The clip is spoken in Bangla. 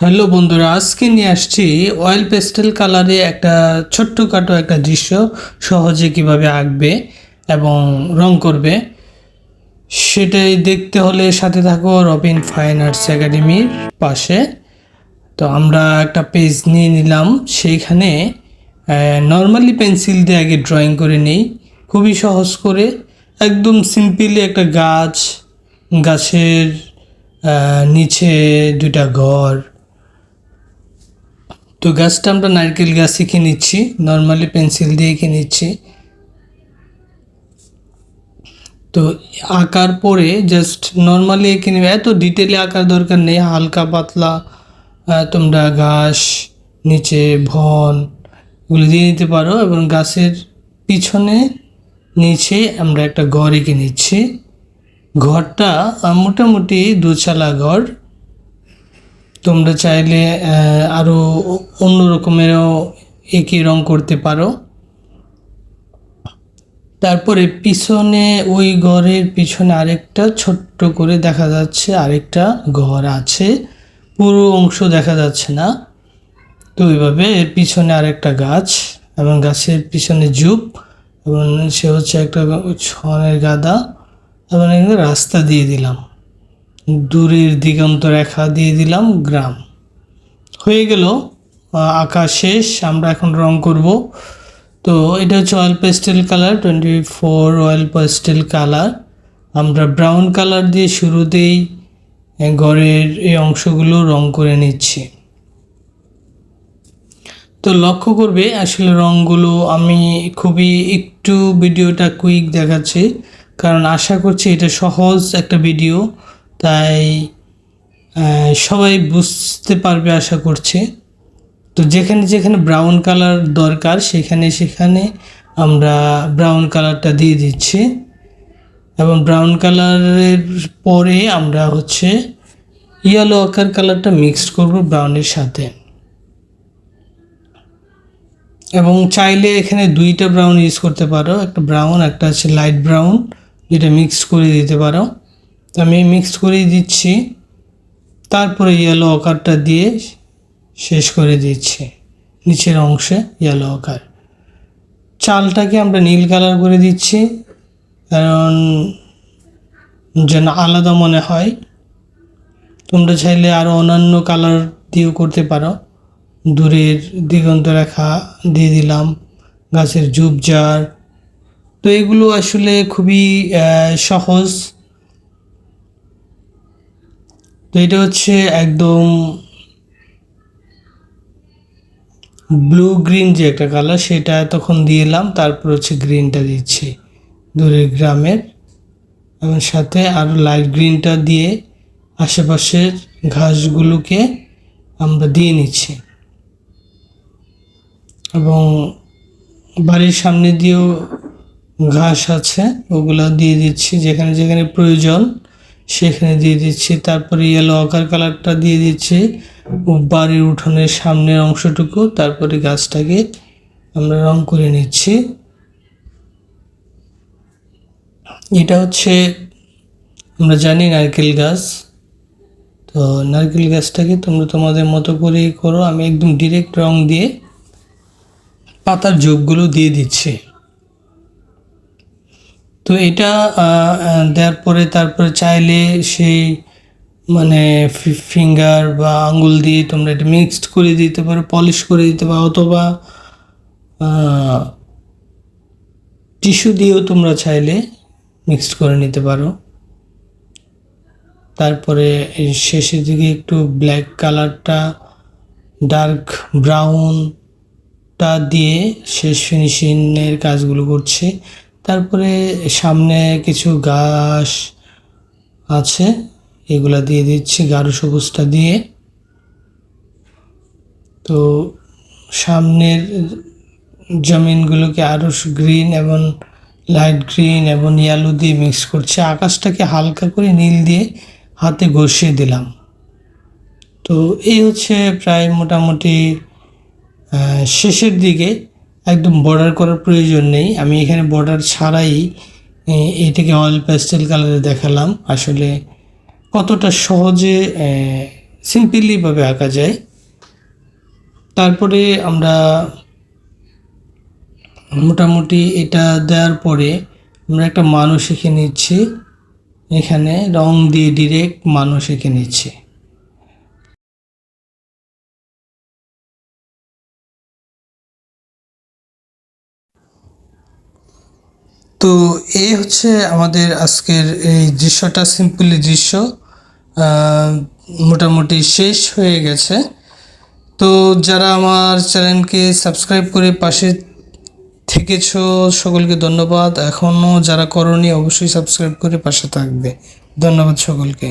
হ্যালো বন্ধুরা, আজকে নিয়ে আসছি অয়েল পেস্টেল কালারে একটা ছোট্টখাটো একটা দৃশ্য সহজে কিভাবে আঁকবে এবং রং করবে সেটাই দেখতে হলে সাথে থাকো রবিন ফাইন আর্টস একাডেমির পাশে। তো আমরা একটা পেজ নিয়ে নিলাম, সেইখানে নর্মালি পেন্সিল দিয়ে আগে ড্রয়িং করে নিই, খুবই সহজ করে। একদম সিম্পলি একটা গাছের নিচে দুইটা ঘর। তো গাছটা আমরা নারকেল গাছ এঁকে নিচ্ছি, নর্মালি পেন্সিল দিয়ে এঁকে নিচ্ছি। তো আঁকার পরে জাস্ট নর্মালি এঁকে নেবে, এত ডিটেলে আঁকার দরকার নেই, হালকা পাতলা তোমরা ঘাস নিচে ভন এগুলো দিয়ে নিতে পারো। এবং গাছের পিছনে নিচে আমরা একটা ঘর এঁকে নিচ্ছি। ঘরটা মোটামুটি দুচালা ঘর। তোমরা চাইলে আরও অন্য রকমেরও একই রং করতে পারো। তারপরে পিছনে ওই ঘরের পিছনে আরেকটা ছোট্ট করে দেখা যাচ্ছে আরেকটা ঘর আছে, পুরো অংশ দেখা যাচ্ছে না। তো ওইভাবে এর পিছনে আরেকটা গাছ এবং গাছের পিছনে ঝোপ এবং সে হচ্ছে একটা ছনের গাদা এবং এখানে রাস্তা দিয়ে দিলাম, দূরের দিগন্ত রেখা দিয়ে দিলাম গ্রাম। হয়ে গেল, আঁকা শেষ। আমরা এখন রং করব। তো এটা হচ্ছে oil pastel colour 24 oil pastel colour. আমরা ব্রাউন কালার দিয়ে শুরুতেই ঘরের এই অংশগুলো রং করে নিচ্ছি। তো লক্ষ্য করবে আসলে রঙগুলো আমি খুবই একটু ভিডিওটা কুইক দেখাচ্ছি, কারণ আশা করছি এটা সহজ একটা ভিডিও, তাই সবাই বুঝতে পারবে আশা করছি। তো যেখানে যেখানে ব্রাউন কালার দরকার সেখানে সেখানে আমরা ব্রাউন কালারটা দিয়ে দিচ্ছি এবং ব্রাউন কালারের পরে আমরা হচ্ছে ইয়েলো আকার কালারটা মিক্সড করব ব্রাউনের সাথে। এবং চাইলে এখানে দুইটা ব্রাউন ইউজ করতে পারো, একটা ব্রাউন একটা হচ্ছে লাইট ব্রাউন, দুইটা মিক্সড করে দিতে পারো। তো আমি মিক্সড করে দিচ্ছি, তারপরে ইয়েলো আকারটা দিয়ে শেষ করে দিচ্ছি নিচের অংশে ইয়েলো আকার। চালটাকে আমরা নীল কালার করে দিচ্ছি কারণ যেন আলাদা মনে হয়। তোমরা চাইলে আরও অন্যান্য কালার দিয়েও করতে পারো। দূরের দিগন্ত রেখা দিয়ে দিলাম, গাছের ঝোপঝাড়। তো এগুলো আসলে খুবই সহজ। তো এটা হচ্ছে একদম ব্লু গ্রিন যে একটা কালার সেটা তখন দিয়ে এলাম, তারপর হচ্ছে গ্রিনটা দিচ্ছি দূরের গ্রামের, এবং সাথে আরও লাইট গ্রিনটা দিয়ে আশেপাশের ঘাসগুলোকে আমরা দিয়ে নিচ্ছি। এবং বাড়ির সামনে দিয়েও ঘাস আছে, ওগুলো দিয়ে দিচ্ছি যেখানে যেখানে প্রয়োজন সেখানে দিয়ে দিচ্ছি। তারপরে ইয়েলো আকার কালারটা দিয়ে দিচ্ছি বাড়ির উঠোনের সামনের অংশটুকু। তারপরে গাছটাকে আমরা রং করে নিচ্ছি। এটা হচ্ছে আমরা জানি নারকেল গাছ। তো নারকেল গাছটাকে তোমরা তোমাদের মতো করেই করো, আমি একদম ডিরেক্ট রং দিয়ে পাতার ঝোপগুলো দিয়ে দিচ্ছি। তো এটা দেওয়ার পরে তারপরে চাইলে সেই মানে ফিঙ্গার বা আঙ্গুল দিয়ে তোমরা এটা মিক্সড করে দিতে পারো, পলিশ করে দিতে পারো, অথবা টিস্যু দিয়েও তোমরা চাইলে মিক্সড করে নিতে পারো। তারপরে শেষের দিকে একটু ব্ল্যাক কালারটা ডার্ক ব্রাউনটা দিয়ে শেষ ফিনিশিংয়ের কাজগুলো করছে। তারপরে সামনে কিছু ঘাস আছে, এগুলা দিয়ে দিচ্ছি গাঢ় সবুজটা দিয়ে। তো সামনের জমিনগুলোকে আরও গ্রিন এবং লাইট গ্রিন এবং ইয়েলো দিয়ে মিক্স করছে। আকাশটাকে হালকা করে নীল দিয়ে হাতে ঘষিয়ে দিলাম। তো এই হচ্ছে প্রায় মোটামুটি শেষের দিকে। একদম বর্ডার করার প্রয়োজন নেই, আমি এখানে বর্ডার ছাড়াই এটাকে অয়েল পেস্টেল কালারে দেখালাম। আসলে কতটা সহজে সিম্পলিভাবে আঁকা যায়। তারপরে আমরা মোটামুটি এটা দেওয়ার পরে আমরা একটা মানুষ এঁকে নিচ্ছি, এখানে রং দিয়ে ডিরেক্ট মানুষ এঁকে নিচ্ছি। তো এই হচ্ছে আমাদের আজকের এই দৃশ্যটা, সিম্পলি দৃশ্য মোটামুটি শেষ হয়ে গেছে। তো যারা আমার চ্যানেলকে সাবস্ক্রাইব করে পাশে থেকেছো সকলকে ধন্যবাদ। এখনও যারা করনি অবশ্যই সাবস্ক্রাইব করে পাশে থাকবে। ধন্যবাদ সকলকে।